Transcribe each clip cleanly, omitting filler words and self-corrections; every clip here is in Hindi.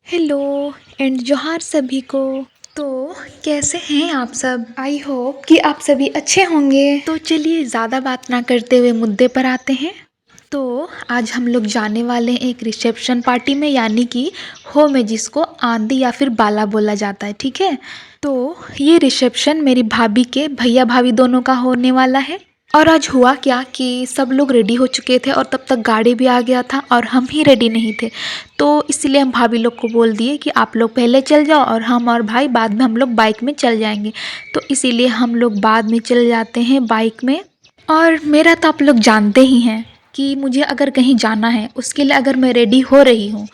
हेलो एंड जोहार सभी को। तो कैसे हैं आप सब? आई होप कि आप सभी अच्छे होंगे। तो चलिए ज़्यादा बात ना करते हुए मुद्दे पर आते हैं। तो आज हम लोग जाने वाले हैं एक रिसेप्शन पार्टी में, यानी कि हो में जिसको आंधी या फिर बाला बोला जाता है, ठीक है। तो ये रिसेप्शन मेरी भाभी के भैया भाभी दोनों का होने वाला है। और आज हुआ क्या कि सब लोग रेडी हो चुके थे और तब तक गाड़ी भी आ गया था और हम ही रेडी नहीं थे। तो इसलिए हम भाभी लोग को बोल दिए कि आप लोग पहले चल जाओ और हम और भाई बाद में हम लोग बाइक में चल जाएंगे। तो इसीलिए हम लोग बाद में चल जाते हैं बाइक में। और मेरा तो आप लोग जानते ही हैं कि मुझे अगर कहीं जाना है उसके लिए अगर मैं रेडी हो रही हूँ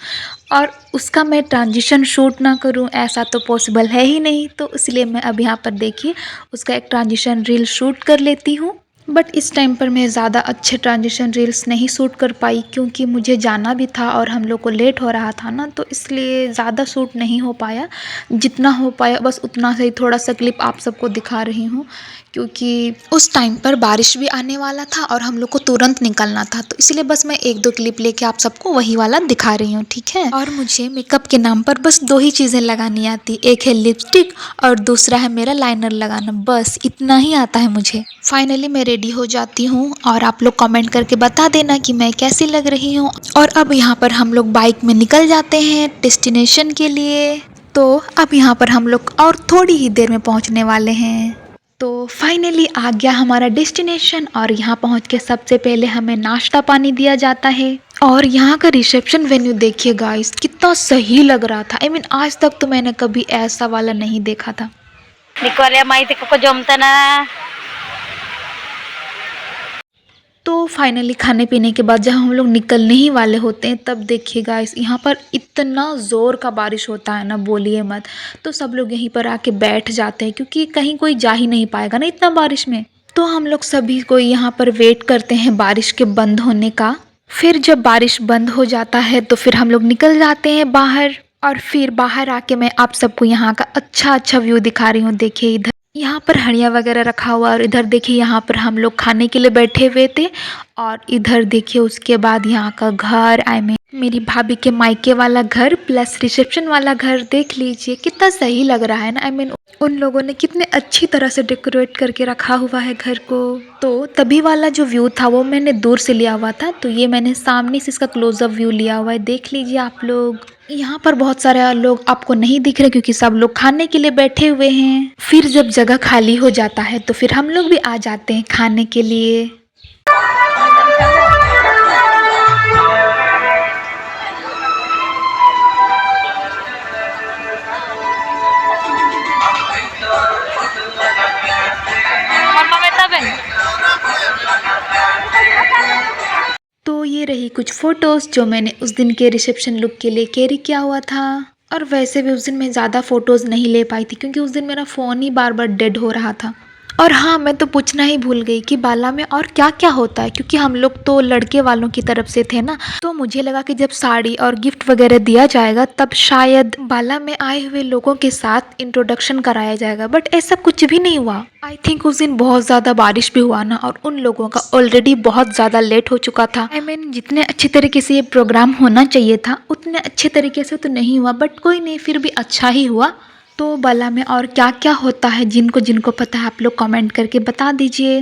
और उसका मैं ट्रांजिशन शूट ना करूँ, ऐसा तो पॉसिबल है ही नहीं। तो इसलिए मैं अब यहाँ पर देखिए उसका एक ट्रांजिशन रील शूट कर लेती हूँ। बट इस टाइम पर मैं ज़्यादा अच्छे ट्रांजिशन रील्स नहीं शूट कर पाई क्योंकि मुझे जाना भी था और हम लोग को लेट हो रहा था ना, तो इसलिए ज़्यादा शूट नहीं हो पाया। जितना हो पाया बस उतना से ही थोड़ा सा क्लिप आप सबको दिखा रही हूँ, क्योंकि उस टाइम पर बारिश भी आने वाला था और हम लोग को तुरंत निकलना था। तो इसलिए बस मैं एक दो क्लिप लेके आप सबको वही वाला दिखा रही हूँ, ठीक है। और मुझे मेकअप के नाम पर बस दो ही चीज़ें लगानी आती, एक है लिपस्टिक और दूसरा है मेरा लाइनर लगाना, बस इतना ही आता है मुझे। फाइनली मैं रेडी हो जाती हूँ और आप लोग कमेंट करके बता देना कि मैं कैसी लग रही हूँ। और अब यहाँ पर हम लोग बाइक में निकल जाते हैं डेस्टिनेशन के लिए। तो अब यहाँ पर हम लोग और थोड़ी ही देर में पहुँचने वाले हैं। तो फाइनली आ गया हमारा डेस्टिनेशन और यहाँ पहुँच के सबसे पहले हमें नाश्ता पानी दिया जाता है। और यहाँ का रिसेप्शन वेन्यू देखिए गाइस, कितना सही लग रहा था। आज तक तो मैंने कभी ऐसा वाला नहीं देखा था। तो फाइनली खाने पीने के बाद जब हम लोग निकलने ही वाले होते हैं तब देखिए गाइस, यहाँ पर इतना ज़ोर का बारिश होता है ना, बोलिए मत। तो सब लोग यहीं पर आके बैठ जाते हैं क्योंकि कहीं कोई जा ही नहीं पाएगा ना इतना बारिश में। तो हम लोग सभी को यहाँ पर वेट करते हैं बारिश के बंद होने का। फिर जब बारिश बंद हो जाता है तो फिर हम लोग निकल जाते हैं बाहर। और फिर बाहर आके मैं आप सबको यहाँ का अच्छा व्यू दिखा रही हूँ। देखिए इधर यहाँ पर हड़िया वगैरह रखा हुआ और इधर देखिए यहाँ पर हम लोग खाने के लिए बैठे हुए थे। और इधर देखिए उसके बाद यहाँ का घर, मेरी भाभी के मायके वाला घर प्लस रिसेप्शन वाला घर, देख लीजिए कितना सही लग रहा है ना। उन लोगों ने कितने अच्छी तरह से डेकोरेट करके रखा हुआ है घर को। तो तभी वाला जो व्यू था वो मैंने दूर से लिया हुआ था, तो ये मैंने सामने से इसका क्लोजअप व्यू लिया हुआ है, देख लीजिए आप लोग। यहाँ पर बहुत सारे लोग आपको नहीं दिख रहे क्योंकि सब लोग खाने के लिए बैठे हुए हैं। फिर जब जगह खाली हो जाता है तो फिर हम लोग भी आ जाते हैं खाने के लिए। तो ये रही कुछ फ़ोटोज़ जो मैंने उस दिन के रिसेप्शन लुक के लिए कैरी किया हुआ था। और वैसे भी उस दिन मैं ज़्यादा फ़ोटोज़ नहीं ले पाई थी क्योंकि उस दिन मेरा फ़ोन ही बार बार डेड हो रहा था। और हाँ, मैं तो पूछना ही भूल गई कि बाला में और क्या क्या होता है, क्योंकि हम लोग तो लड़के वालों की तरफ से थे ना, तो मुझे लगा कि जब साड़ी और गिफ्ट वगैरह दिया जाएगा तब शायद बाला में आए हुए लोगों के साथ इंट्रोडक्शन कराया जाएगा, बट ऐसा कुछ भी नहीं हुआ। आई थिंक उस दिन बहुत ज़्यादा बारिश भी हुआ ना, और उन लोगों का ऑलरेडी बहुत ज़्यादा लेट हो चुका था। जितने अच्छे तरीके से ये प्रोग्राम होना चाहिए था उतने अच्छे तरीके से तो नहीं हुआ, बट कोई नहीं, फिर भी अच्छा ही हुआ। तो बाला में और क्या क्या होता है, जिनको जिनको पता है आप लोग कमेंट करके बता दीजिए।